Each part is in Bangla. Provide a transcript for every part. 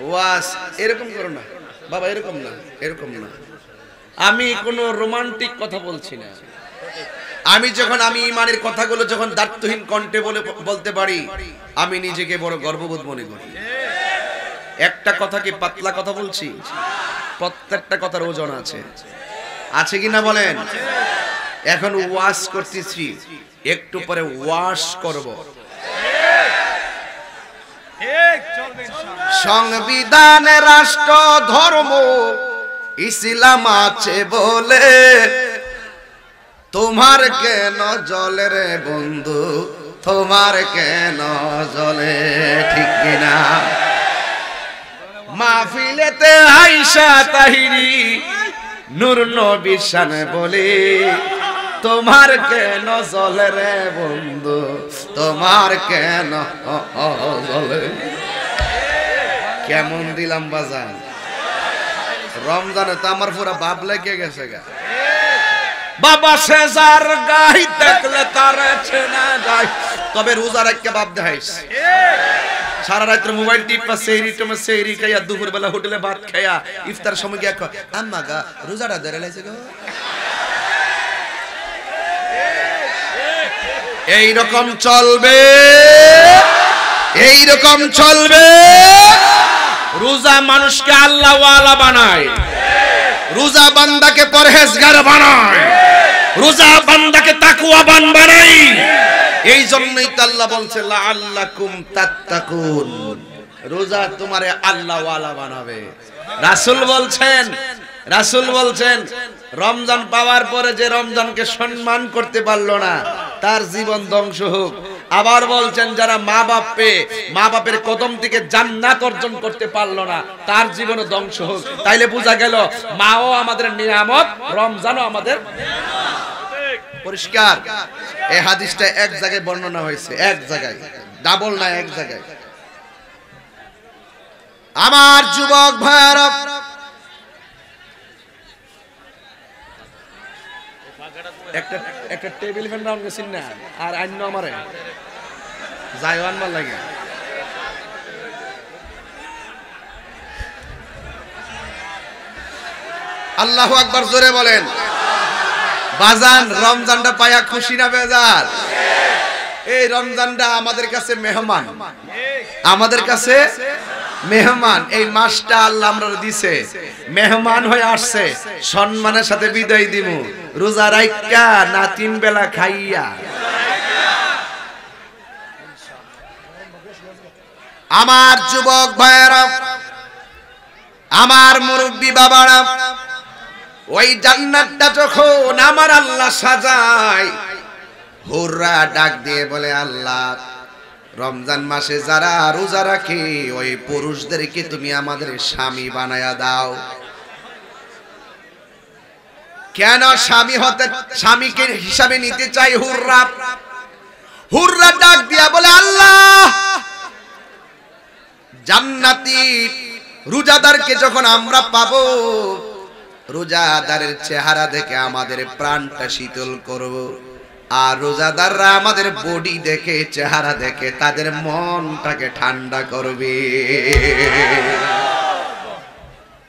ওয়াজ এরকম করো না বাবা, এরকম না, এরকম না। আমি কোনো রোমান্টিক কথা বলছি না। আমি ইমানের কথাগুলো যখন দায়িত্বহীন কণ্ঠে বলতে পারি, আমি নিজেকে বড় গর্ববোধ মনে করি। একটা কথা কি পাতলা কথা বলছি? প্রত্যেকটা কথার ওজন আছে, আছে কি না বলেন? এখন ওয়াশ করতেছি, একটু পরে ওয়াশ করব। সংবিধানে রাষ্ট্র ধর্ম ইসলাম আছে বলে তোমার কেন জলে রে বন্ধু, তোমার কেন জলে, ঠিক কিনা? মাহফিলেতে আয়েশা তাহিরি নূর নবী শান বলে তোমার কেন জলে রে বন্ধু, তোমার কেন জলে। কেমন দিলাম বাজান? রমজানে তো আমার পুরা বাপ লেগে গেছে গা। বাবা সেজার গাই দেখলে তার চেনা যায়, তবে রোজা রাখকে বাপ দেখাইস। সারা রাত্রে মোবাইল টিপা সেহরি খাইয়া দুপুর বেলা হোটেলে ভাত খাইয়া ইফতার সময় গিয়া আম্মা গা রোজাটা ধরে লাইছে গো। এইরকম চলবে, এইরকম চলবে। রোজা মানুষকে আল্লাহ ওয়ালা বানায়, রোজা বান্দাকে পরহেজগার বানায়, রোজা বান্দাকে তাকওয়াবান বানায়। এই জন্যই তো আল্লাহ বলছে লাআল্লাকুম তাত্তাকুন, রোজা তোমারে আল্লাহ ওয়ালা বানাবে। রাসূল বলছেন রমজান পাওয়ার পরে যে রমজানকে সম্মান করতে পারলো না তার জীবন ধ্বংস হোক। আবার বলছেন যারা মা বাপের কদম থেকে জান্নাত অর্জন করতে পারলো না তার জীবনও ধ্বংস হোক। তাইলে বোঝা গেল মাও আমাদের নিয়ামত, রমজানও আমাদের নিয়ামত। পরিষ্কার। এই হাদিসটা এক জায়গায় বর্ণনা হয়েছে, এক জায়গায়, ডাবল না, এক জায়গায়। আমার যুবক ভাইরা, একটা টেবিল ফ্যান রাউন্ড গেছেন না, আর অন্য আমারে যাইওয়ান ভাল লাগে। আল্লাহু আকবার জোরে বলেন। বাজান রমজানটা পায়া খুশি না বেজার? এই রমজানটা আমাদের কাছে মেহমান, আমাদের কাছে মেহমান। এই মাসটা আল্লাহ আমরা দিছে, মেহমান হয়ে আসছে, সম্মানের সাথে বিদায় দিব। রোজা রাইখা না 3 বেলা খাইয়া। আমার যুবক ভাইয়েরা, আমার মুরব্বী বাবারা, ওই জান্নাতটা যখন আমার আল্লাহ সাজায়, হুররা ডাক দিয়ে বলে আল্লাহ রমজান মাসে যারা রোজা রাখে ওই পুরুষদেরকে তুমি আমাদের স্বামী বানায়া দাও। কেন স্বামীকে হিসাবে নিতে চাই হুররা ডাক দিয়া বলে আল্লাহ জান্নাতি রোজাদারকে যখন আমরা পাবো, রোজাদারের চেহারা দেখে আমাদের প্রাণটা শীতল করব, আর রোজাদাররা আমাদের বডি দেখে, চেহারা দেখে তাদের মনটাকে ঠান্ডা করবে।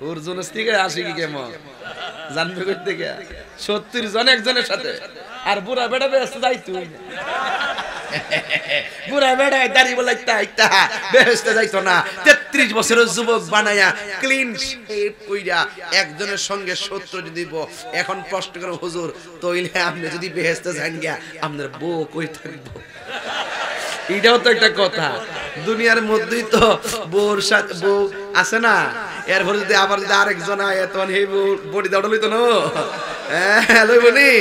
অর্জুন থেকে আসি কি কেমন জানবে করতে গিয়া 70 জন একজনের সাথে, আর বুড়া বেড়া ব্যস্ত যাইতো, বুড়া বেড়া দাড়ি বলে ব্যস্ত যাইতো না। 33 বছরের যুবক বানায়া ক্লিন শেভ কইরা একজনের সঙ্গে 70 যদি এখন প্রশ্ন করে হুজুর তইলে আপনি যদি বেহেশতে যান গিয়া আপনার বউ কই থাকবো? এটাও তো একটা কথা। দুনিয়ার মধ্যেই তো বউর সাথে বউ আছে না, এরপর যদি আবার যদি আরেকজন আয় তখন এই বডি দাঁড়া লইতো না, হ্যাঁ লইবনি।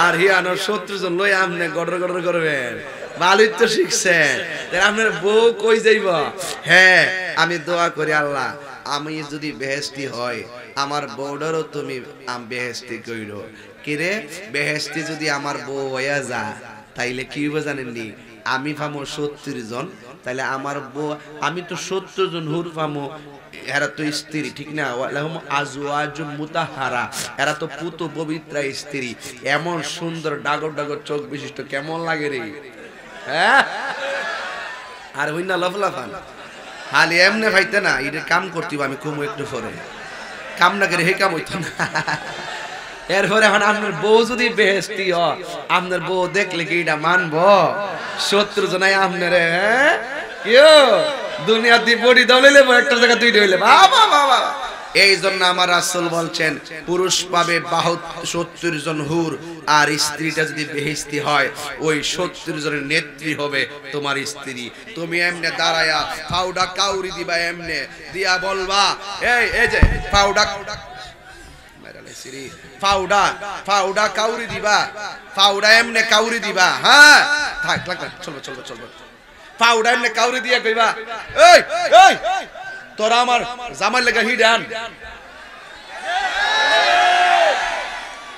আর হিয়ানো 70 জন লই আপনি গড়র গড়র করবেন, ভালোই তো শিখছেন। আপনার বউ কই যাইব? হ্যাঁ আমি দোয়া করি আল্লাহ আমি যদি বেহেশতি হয় আমার বউডারও তুমি বেহেশতি কইরো। কিরে বেহেশতি যদি আমার বউ হইয়া যা তাইলে কি হবে জানেননি? আমি পামো 70 জন, তাইলে আমার বউ, আমি তো 70 জন হুর পামো, এরা তো স্ত্রী, ঠিক না? ওয়ালাহুম আজওয়াজুম মুতাহহারা, এরা তো পুত পবিত্র স্ত্রী। এমন সুন্দর ডাগর ডাগর চোখ বিশিষ্ট কেমন লাগে রে? হ্যাঁ আর হইনা লফলাফান হালি এমনে ভাইতে না এটা কাম করতে আমি কমু একটু পরে কাম না করে হে কাম হইতো না এরপরে এখন আপনার বউ যদি বেহেস্তি হয় আপনার বউ দেখলে কি এটা মানবো শত্রু জনাই আপনার কেউ দুনিয়াতে বডি দৌড়াইলে একটা জায়গা দুইটা হইলে বাবা বাবা এই জন্য আমার রাসূল বলছেন পুরুষ পাবে 70 জন হুর আর স্ত্রীটা যদি বেহেশতি হয় ওই 70 জনের নেত্রী হবে তোমার স্ত্রী তুমি এমনে দাঁড়ায়া পাউডা কাউরি দিবা এমনে দিয়া বলবা এই যে পাউডা মেরালে সিরি পাউডা কাউরি দিবা পাউডা এমনে কাউরি দিবা হ্যাঁ থাক চলবে পাউডা এমনে কাউরি দিয়া কইবা এই তোরা আমার জামাই লাগা হিডান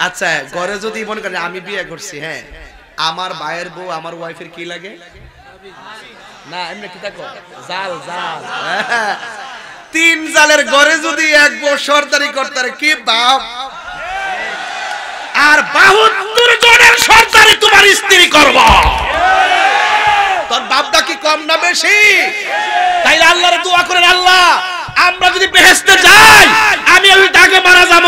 আচ্ছা ঘরে যদি মনে করেন আমি বিয়ে করছি হ্যাঁ আমার ভাইয়ের বউ আমার ওয়াইফের কি লাগে না এমনি কি থাকো জাল তিন জালের ঘরে যদি এক বউ সরদারি করতে কি বাপ আর 72 জনের সরদারি তোমার স্ত্রী করব তোর বাপটা কি কম না বেশি তাইলে আল্লাহর দোয়া করেন আল্লাহ আমরা যদি বেহেশতে যাই আমি ওই আগে মারা যাব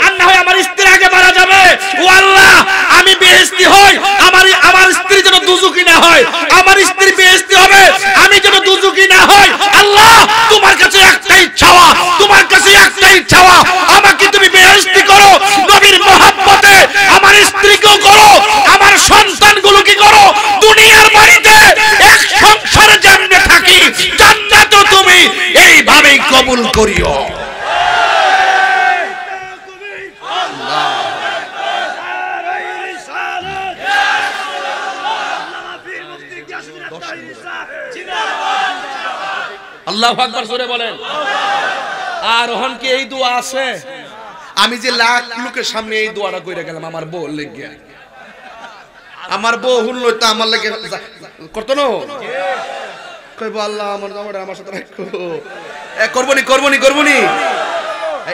আর না হয় আমার স্ত্রী আগে মারা যাবে ও আল্লাহ আমি বেহেশতি হই আমার স্ত্রী যেন দুজুকি না হয় আমার স্ত্রী বেহেশতি হবে আমি যেন দুজুকি না হই আল্লাহ তোমার কাছে একটাই চাওয়া আমাকে তুমি বেহেশতি করো নবীর মহব্বতে আমার স্ত্রীকেও করো আমার সন্তানগুলোকে করো দুনিয়ার বাড়িতে এক সংসারে যেমনে থাকি জান্নাতও তুমি এইভাবেই কবুল করিও আল্লাহু আকবার জোরে বলেন আর ওহন কি এই দোয়া আছে আমি যে লাখ লোকের সামনে এই দোয়াটা কইরা গেলাম আমার বউ লাগিয়া আমার বউ হুনলো তো আমার লাগে করতো না কইবো আল্লাহ আমার সাথে রাখো করবনি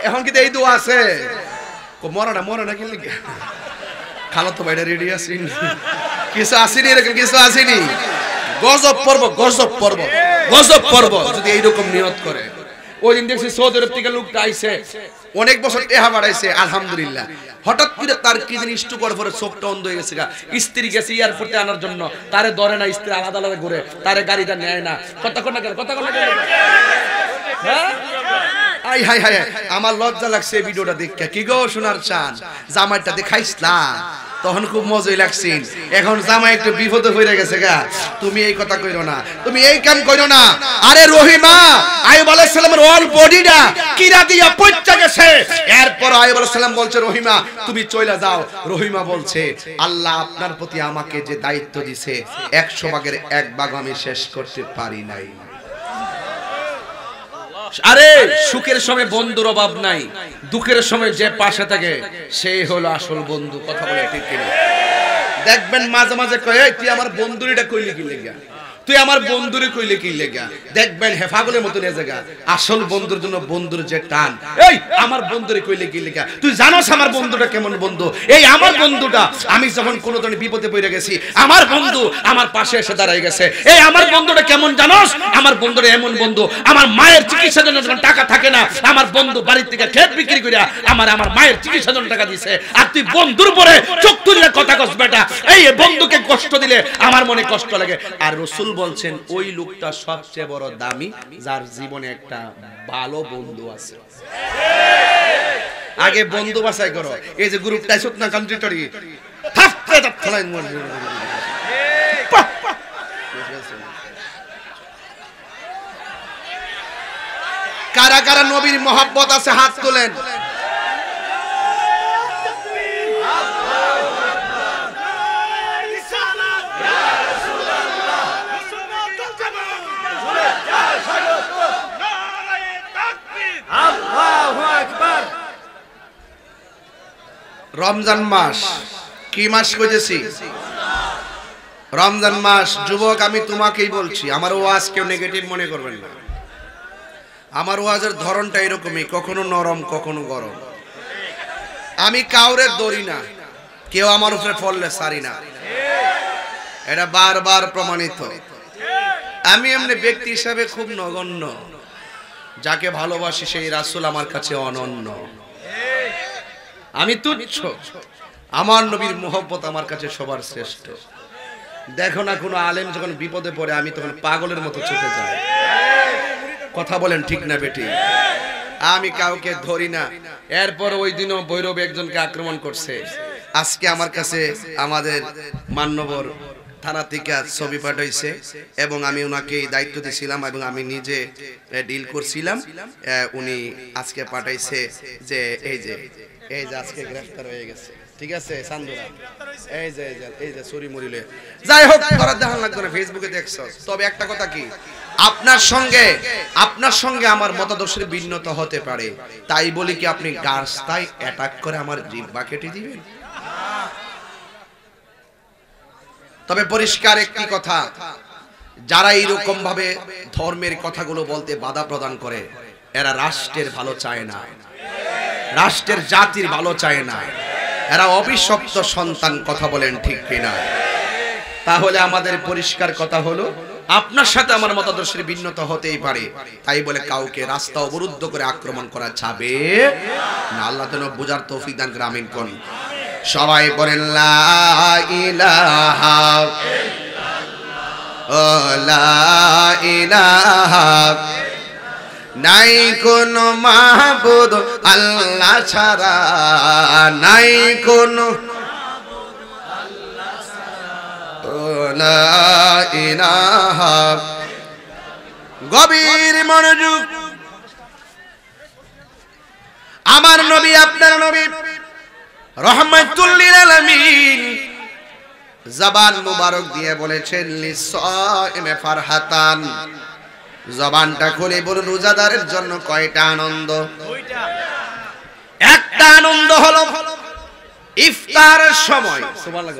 এখন কি এই দোয়া আছে মরা না কি লাগে খালা তো বাইরে রেডি আছি কিছু আসেনি এরকম কিছু আসেনি গজব পর্ব যদি এইরকম নিয়ত করে ওই দিন দেখছি সৌদি আরব থেকে লোকটা আইছে অনেক বছর টেহা বাড়াইছে আলহামদুলিল্লাহ হঠাৎ করে তার কি জিনিস একটু পরে চোখটা অন্ধ হয়ে গেছে স্ত্রী গেছে এয়ারপোর্টে আনার জন্য তারে ধরে না স্ত্রী আলাদা ঘুরে তারে গাড়িটা নেয় না কতক্ষণ গেল হ্যাঁ হাই আমার লজ্জা লাগছে এই ভিডিওটা দেখে কি গো শোনার চান জামাইটা দেখাইস না তখন খুব মজাই লাগছিল এখন জামাই একটু বিপদে হয়ে গেছে গা তুমি এই কথা কইরো না তুমি এই কাম কইরো না আরে রহিমা আইয়ুব আলাইহিস সালামের অল বডিটা কিরা দিয়া পচা গেছে এরপর আইয়ুব আলাইহিস সালাম বলছে রহিমা তুমি চলে যাও রহিমা বলছে আল্লাহ আপনার প্রতি আমাকে যে দায়িত্ব দিয়েছে 100 ভাগের 1 ভাগ আমি শেষ করতে পারি নাই আরে সুখের সময় বন্ধুর অভাব নাই দুঃখের সময় যে পাশে থাকে সেই হলো আসল বন্ধু কথা বলে ঠিক কিনা দেখবেন মাঝে মাঝে কয় তুই আমার বন্ধুরিটা কইলি কি লাগা তুই আমার বন্ধুরে কইলে কি লাগা দেখবেন হেফাগলের মত নিয়ে জায়গা আসল বন্ধুর জন্য বন্ধুর যে টান এই আমার বন্ধুরে কইলে কি লাগা তুই জানোস আমার বন্ধুটা কেমন বন্ধু এই আমার বন্ধুটা আমি যখন কোন ধরনের বিপদে পড়ে গেছি আমার বন্ধু আমার পাশে এসে দাঁড়ায় গেছে এই আমার বন্ধুটা কেমন জানোস আমার বন্ধুটা এমন বন্ধু আমার মায়ের চিকিৎসার জন্য যখন টাকা থাকে না আমার বন্ধু বাড়ি থেকে ক্ষেত বিক্রি করে আমার মায়ের চিকিৎসার জন্য টাকা দিয়েছে আর তুই বন্ধুর পরে চোখ তুলে কথা কস বেটা এই বন্ধুকে কষ্ট দিলে আমার মনে কষ্ট লাগে আর রাসূল বলছেন ওই লোকটা সবচেয়ে বড় দামি যার জীবনে একটা ভালো বন্ধু আছে আগে বন্ধু বাছাই করো এই যে গ্রুপটা সুতনা কান্ট্রি থাপতে থাপলাই কারা কারা নবীর মহব্বত আছে হাত তোলেন রমজান মাস কি মাস কইতেছি রমজান মাস যুবক আমি তোমাকেই বলছি আমার ওয়াজ কেউ নেগেটিভ মনে করবেন না আমার ওয়াজের ধরনটা এরকমই কখনো নরম কখনো গরম আমি কাউরে দড়ি না কেউ আমার উপরে পড়লে সারি না এটা বারবার প্রমাণিত আমি এমনি ব্যক্তি হিসাবে খুব নগণ্য, যাকে ভালোবাসি সেই রাসূল আমার কাছে অনন্য। আমি তুচ্ছ, আমার নবীর মোহব্বত আমার কাছে সবার শ্রেষ্ঠ। দেখো না কোনো আলেম যখন বিপদে পড়ে আমি তখন পাগলের মতো ছুটে যাই। কথা বলেন ঠিক না বেটি? আমি কাউকে ধরি না। এরপর ওই দিনও ভৈরবে একজনকে আক্রমণ করছে। আজকে আমার কাছে আমাদের মান্যবর থানা থেকে ছবি পাঠাইছে এবং আমি ওনাকে দায়িত্ব দিয়েছিলাম এবং আমি নিজে ডিল করছিলাম। উনি আজকে পাঠাইছে যে এই যে আজকে গ্রেফতার হয়ে গেছে। ঠিক আছে সান্দুরা, এই যে সরি মরিলে যাই হোক করার দেখান লাগতো না, ফেসবুকে দেখছো। তবে একটা কথা কি, আপনার সঙ্গে আমার মতাদর্শের ভিন্নতা হতে পারে, তাই বলি কি আপনি গাছটাই অ্যাটাক করে আমার জিহ্বা কেটে দিবেন? তবে পরিষ্কার একটি কথা, যারা এইরকম ভাবে ধর্মের কথাগুলো বলতে বাধা প্রদান করে এরা রাষ্ট্রের ভালো চায় না, রাষ্ট্রের জাতির ভালো চায় না, এরা অভিশপ্ত সন্তান। কথা বলেন ঠিক কিনা? তাহলে আমাদের পরিষ্কার কথা হলো, আপনার সাথে আমার মতাদর্শের ভিন্নতা হতেই পারে, তাই বলে কাউকে রাস্তা অবরুদ্ধ করে আক্রমণ করা যাবে না। আল্লাহ যেন বুঝার তৌফিক দান করে, আমিন কোন। সবাই বলেন লা ইলাহা ইল্লাল্লাহ, লা ইলাহা, নাই কোন মাহবুদ আল্লাহ ছাড়া, নাই কোন লা ইলাহা। গভীর মনোযোগ, আমার নবী আপনার নবী রাহমাতুল লিল আলামিন জবান মুবারক দিয়ে বলেছেন লিসাইমে ফারহাতান। জবানটা খুলে বলুন রোজাদারের জন্য কয়টা আনন্দ? একটা আনন্দ হলো ইফতারের সময়। সুবহানাল্লাহ।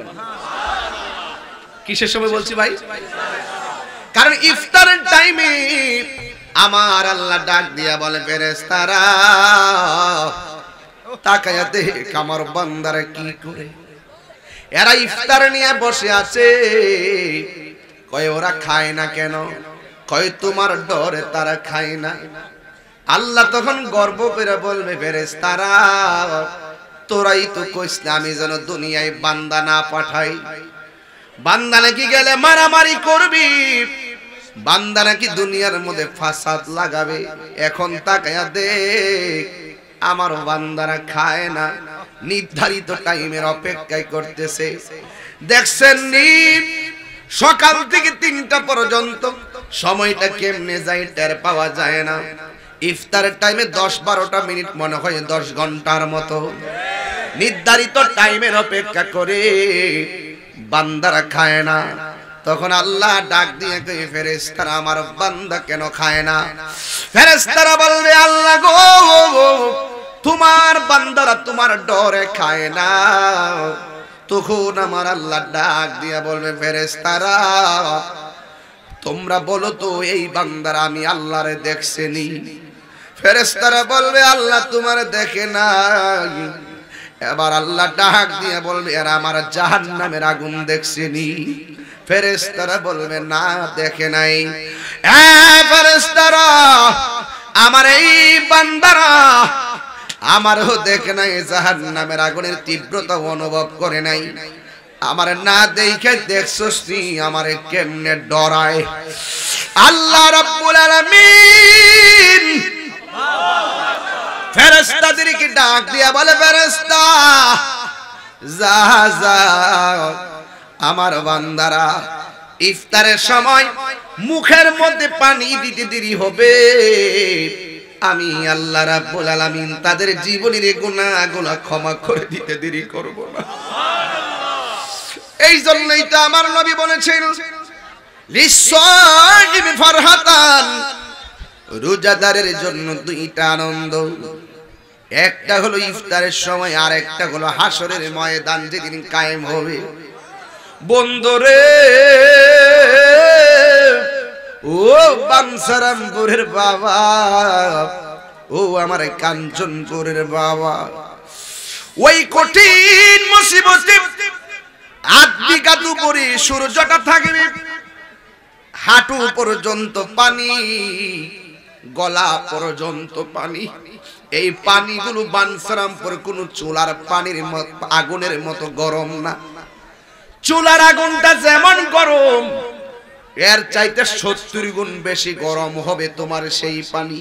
কিসের সময় বলছি ভাই? কারণ ইফতারের টাইমে আমার আল্লাহ ডাক দিয়া বলে ফেরেশতারা তাকায়া দেখ আমার বান্দারা কি করে। এরা ইফতার নিয়ে বসে আছে, কয় ওরা খায় না কেন? কয় তোমার ডরে তারা খায় না। আল্লাহ তখন গর্ব করে বলবে ফেরেশতারা তোরাই তো কইস না আমি যেন দুনিয়ায় বান্দা না পাঠাই। বান্দা নাকি গেলে মারামারি করবি, বান্দা নাকি দুনিয়ার মধ্যে ফাসাদ লাগাবে। এখন তাকায়া দেখ আমার বান্দারা খায় না, নির্ধারিত টাইমের অপেক্ষায় করতেছে। দেখছেন নি সকাল থেকে 3টা পর্যন্ত সময়টা কেমনে যায় টের পাওয়া যায় না। ইফতারের টাইমে 10-12টা মিনিট মনে হয় 10 ঘন্টার মতো। নির্ধারিত টাইমের অপেক্ষা করে বান্দারা খায় না। তখন আল্লাহ ডাক দিয়ে কই ফেরেশতারা আমার বান্দা কেন খায় না? ফেরেশতারা বলবে আল্লাহ গো তোমার বান্দারা তোমার ডরে খায় না। তখন আমার আল্লাহ ডাক দিয়ে বলবে ফেরেশতারা তোমরা বলো তো এই বান্দারা আমি আল্লাহরে দেখছেনি? ফেরেশতারা বলবে আল্লাহ তোমার দেখে নাই। এবার আল্লাহ ডাক দিয়ে বলবে এরা আমার জাহান্নামের আগুন দেখছেনি? ফেরেশতারা বলবে না দেখে নাই। এ ফেরেশতারা আমার এই বান্দারা আমারও দেখে নাই, জাহান্নামের আগুনের তীব্রতা অনুভব করে নাই। আমার না দেখে দেখছস তুই আমারে কেমনে ডরায়। আল্লাহ রাব্বুল আলামিন ফেরেশতাদেরকে ডাক দিয়া বলে ফেরেশতা যা যা আমার বান্দারা ইফতারের সময় মুখের মধ্যে পানি দিতে দেরি হবে, আমি আল্লাহ রাব্বুল আলামিন তাদের জীবনের গুনাহগুলো ক্ষমা করে দিতে দেরি করব না। এই জন্যই তো আমার নবী বলেছেন লিসাইমি ফারহাতান, রোজাদারের জন্য 2টা আনন্দ। একটা হলো ইফতারের সময়, আর একটা হলো হাসরের ময়দান যেদিন কায়েম হবে। বন্ধুরে ও বানসারামপুরের বাবা, ও আমার কাঞ্চনপুরের বাবা, ওই কঠিন মুসিবতে 8 বিঘা দুপুরে সূর্যটা থাকবে, হাঁটু পর্যন্ত পানি, গলা পর্যন্ত পানি। এই পানিগুলো বানসারামপুর কোন চুলার পানির মতো আগুনের মতো গরম না। চুলার আগুনটা যেমন গরম এর চাইতে 70 গুণ বেশি গরম হবে তোমার সেই পানি।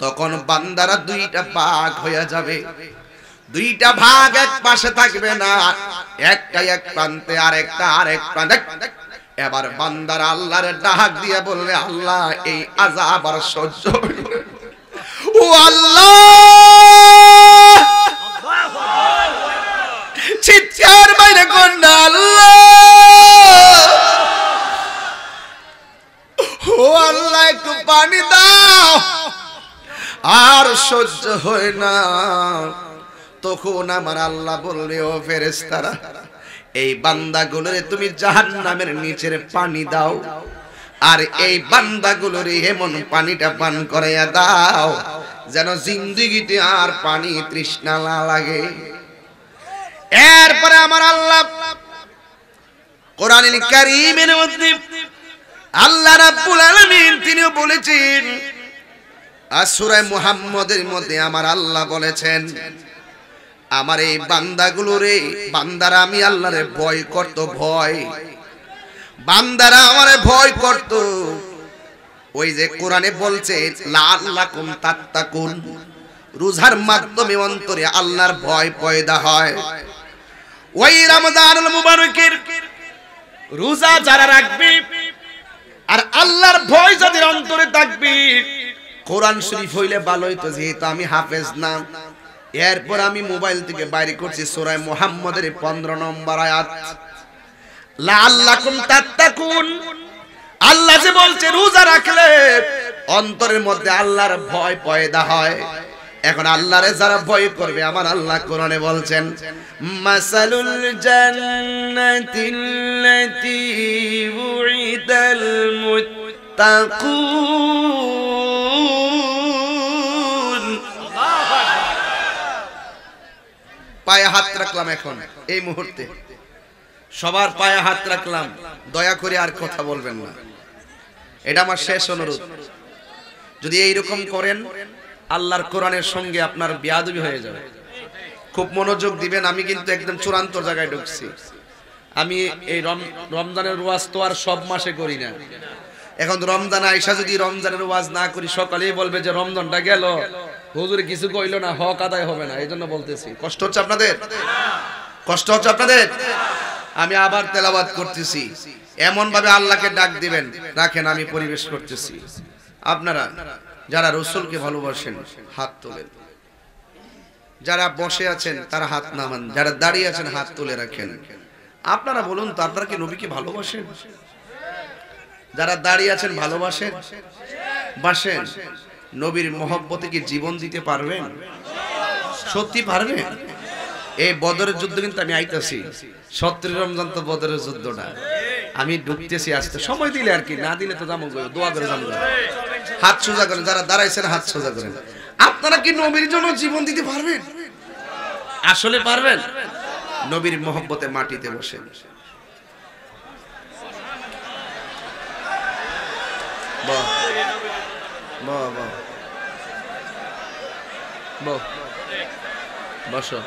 তখন বান্দারা দুইটা ভাগ হয়ে যাবে, দুইটা ভাগ এক পাশে থাকবে না, একটা এক প্রান্তে আর একটা আরেক প্রান্তে। এবার বান্দারা আল্লাহর ডাক দিয়ে বলবে, আল্লাহ এই আযাব আর সহ্য হইল না। ও আল্লাহ, চিৎকার বাইরে কন্যা, আল্লাহ ও আল্লাহ একটু পানি দাও, আর সহ্য হয় না। তখন আমার আল্লাহ বললে, ও ফেরেশতারা, এই বান্দাগুলোরে তুমি জাহান্নামের নিচের পানি দাও, আর এই বান্দাগুলোরে এমন পানিটা পান করাইয়া দাও যেন জিন্দেগিতে আর পানি তৃষ্ণা না লাগে। এরপরে আমার আল্লাহ কোরআনুল কারীমের মধ্যে আল্লাহ রাব্বুল আলামিন তিনিও বলেছেন, আর সূরা মুহাম্মদের মধ্যে আমার আল্লাহ বলেছেন, আমার এই বান্দাগুলোরে, বান্দারা আমি আল্লাহরে ভয় করত, ভয়, বান্দারা আমারে ভয় করত। ওই যে কোরআনে বলছে লাআল্লাকুম তাত্তাকুন, রোজার মাধ্যমে অন্তরে আল্লাহর ভয় পয়দা হয়। ওই রমজানুল মুবারকের রোজা যারা রাখবে আর আল্লাহর ভয় যাদের অন্তরে থাকবে, কোরআন শরীফ হইলে ভালো হইতো, যেহেতু আমি হাফেজ না। এরপর আমি মোবাইল থেকে বাইরে করছি সূরা মুহাম্মদের 15 নম্বর আয়াত, লাআল্লাকুম তাত্তাকুন। আল্লাহ যে বলছে রোজা রাখলে অন্তরের মধ্যে আল্লাহর ভয় পয়দা হয়। এখন আল্লাহরে যারা ভয় করবে, আমার আল্লাহ কোরআনে বলছেন, মাসালুল জান্নাতিল্লাতী উইদাল মুত্তাকুন। পায়ে হাত রাখলাম এখন এই মুহূর্তে, সবার পায়ে হাত রাখলাম, দয়া করে আর কথা বলবেন না, এটা আমার শেষ অনুরোধ। যদি এইরকম করেন আল্লাহর কোরআনের সঙ্গে আপনার বেয়াদবি হয়ে যাবে। খুব মনোযোগ দিবেন, আমি কিন্তু একদম চূড়ান্ত জায়গায় ঢুকছি। আমি এই রমজানের ওয়াজ তো আর সব মাসে করি না। এখন রমজান আইসা যদি রমজানের ওয়াজ না করি, সকালেই বলবে যে রমজানটা গেল, হুজুর কিছু কইলো না, হক আদায় হবে না। এই জন্য বলতেছি, কষ্ট হচ্ছে আপনাদের? কষ্ট হচ্ছে আপনাদের? আমি আবার তেলাওয়াত করতেছি, এমন ভাবে আল্লাহকে ডাক দিবেন। রাখেন, আমি পরিবেশ করতেছি। আপনারা যারা রাসূলকে ভালোবাসেন হাত তোলেন, যারা বসে আছেন তারা হাত নামান, যারা দাঁড়িয়ে আছেন হাত তুলে রাখেন। আপনারা বলুন তো, আপনারা কি নবীকে ভালোবাসেন? যারা দাঁড়িয়ে আছেন ভালোবাসেন? বাসেন? নবীর মহব্বতে কি জীবন দিতে পারবেন? সত্যি পারবেন? এই বদরের যুদ্ধ কিন্তু আমি আইতাছি, 17 রমজান তো বদরের যুদ্ধটা, আমি ঢুকতেছি আসতে, সময় দিলে আর কি, না দিলে তো যাবো, দোয়া করে যাবো। হাত সোজা করেন, যারা দাঁড়াইছেন হাত সোজা করেন। আপনারা কি নবীর জন্য জীবন দিতে পারবেন? আসলে পারবেন? নবীর মহব্বতে মাটিতে বসেন। বাহ বাহ বাহ, বসো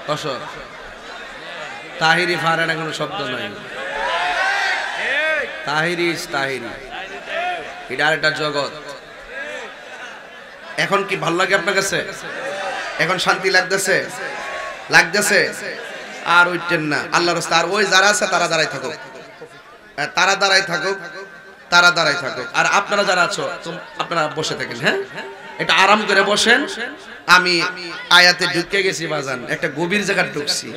বসো। তাহিরি ফারানা কোনো শব্দ নাই, তাহিরি তাহিরি, এটা আরেকটা জগৎ। এখন কি ভালো লাগে আপনার কাছে? এখন শান্তি লাগতেছে? লাগতেছে? আর উঠতেন না আল্লাহর রাস্তা। আর ওই যারা আছে তারা দাঁড়াই থাকুক, তারা দাঁড়াই থাকুক, তারা দাঁড়াই থাকুক। আর আপনারা যারা আছো আপনারা বসে থাকেন। হ্যাঁ, এটা আরাম করে বসেন। আমি আয়াতে ঢুকে গেছি বাজান, একটা গভীর জায়গায় ঢুকছি।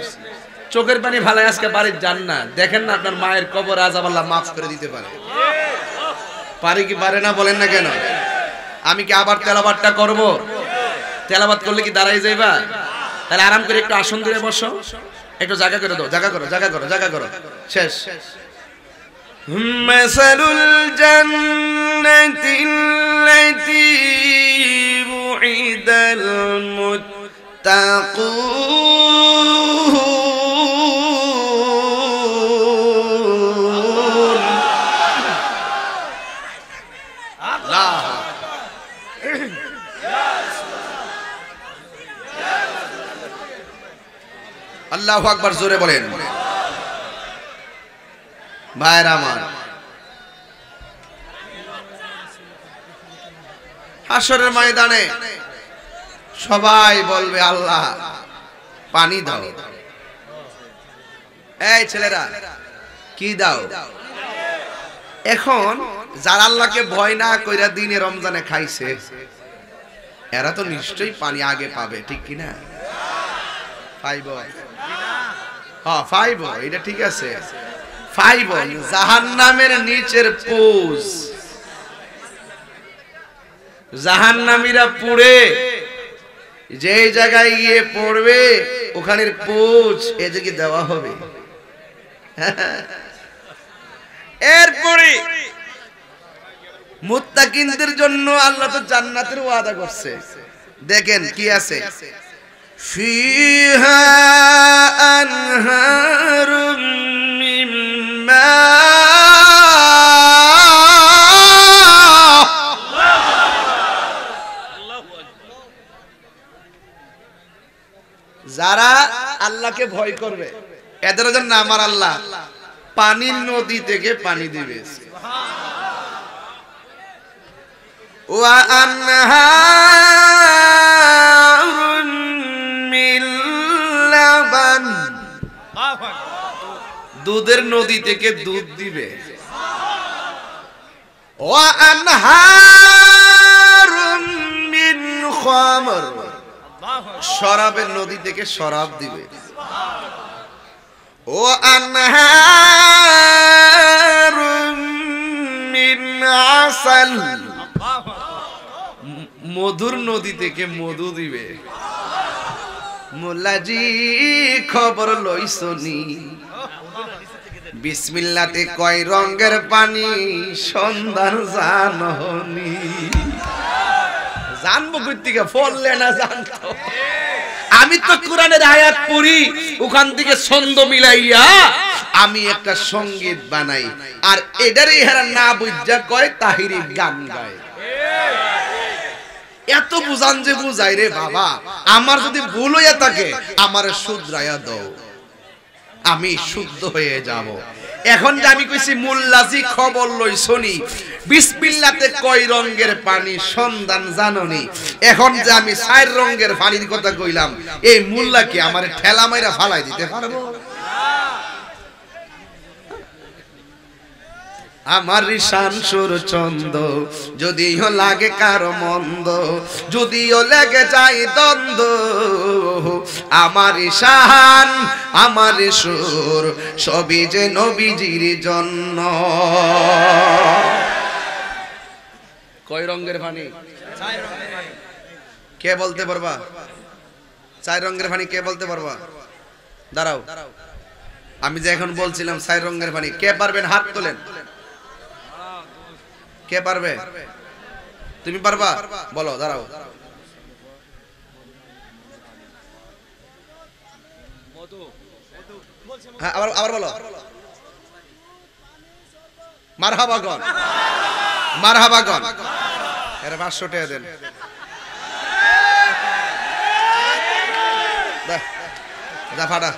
চোখের পানি ভালাই আজকে বাড়ির যান না, দেখেন না আপনার মায়ের কবর আযাব আল্লাহ মাফ করে দিতে পারে। পারে কি পারে না বলেন না কেন? আমি কি আবার তেলাওয়াতটা করব? তেলাওয়াত করলে কি দাঁড়াই যাইবা? তাহলে আরাম করে একটু আসন ধরে বসো, একটু জায়গা করে দাও, জায়গা করো, জায়গা করো, জায়গা করো। শেষ। মাসালুল জান্নাতিল্লাতী উইদাল মুত্তাকুন আল্লাহু আকবার, জোরে বলেন। ভাইরা আমার, হাসরের ময়দানে সবাই বলবে আল্লাহ পানি দাও। এই ছেলেরা কি দাও? এখন যারা আল্লাহকে ভয় না কইরা দিনে রমজানে খাইছে এরা তো নিশ্চয়ই পানি আগে পাবে, ঠিক কি না? পাইব, হ্যাঁ পাইব, এটা ঠিক আছে, পাইব। জাহান্নামের নিচের পুজ, জাহান্নামীরা পুড়ে যে জায়গায় গিয়ে পড়বে ওখানের পুজ এদিকে দেওয়া হবে। এরপরে মুত্তাকিনদের জন্য আল্লাহ তো জান্নাতের ওয়াদা করছে। দেখেন কি আছে, ফিহা আনহারুম মিন মা, যারা আল্লাহকে ভয় করবে এদের জন্য আমার আল্লাহ পানির নদী থেকে পানি দিবে। ওয়া আনহারুম মিন লাবান, দুধের নদী থেকে দুধ দিবে। ওয়া আনহারুম মিন খামর, শরাবের নদী থেকে শরাব দিবে। ও আনহারুম মিন আসাল, মধুর নদী থেকে মধু দিবে। মোল্লাজি খবর লইছনি, বিসমিল্লাতে কয় রঙের পানি সন্ধান জাননি। জানবো কই থেকে, পড়লে না জানতো। আমি তো কোরআনের আয়াত পড়ি, ওখান থেকে ছন্দ মিলাইয়া আমি একটা সঙ্গীত বানাই, আর এটারই হেরা না বুঝা কয় তাহিরি গান গায়। এত বুঝান যে বুঝাই রে বাবা, আমার যদি ভুল হইয়া থাকে আমারে শুধরাইয়া দাও, আমি শুদ্ধ হয়ে যাব। এখন যে আমি কইছি মোল্লাজি খবর লইছনি, বিসমিল্লাতে কয় রঙের পানি সন্ধান জাননি, এখন যে আমি 4 রঙের পানির কথা কইলাম, এই মোল্লা কি আমারে ঠেলা মাইরা ফালাই দিতে পারবো? আমার ঋষান সুর চন্দ যদিও লাগে কারো মন্দ, যদিও লেগে যায় দ্বন্দ্ব, আমার ঈশান আমার সুর সবই যে নবীজির জন্য। কয় রঙের পানি? কে বলতে পারবা? 4 রঙের পানি কে বলতে পারবা? দাঁড়াও, আমি যে এখন বলছিলাম 4 রঙের পানি, কে পারবেন হাত তোলেন। কে পারবে? তুমি পারবা? বলো, দাঁড়াও। হ্যাঁ, আবার বলো। মারহাবাগন, মারহাবাগন। এরা 500 টাকা দেন। যা ফাটা।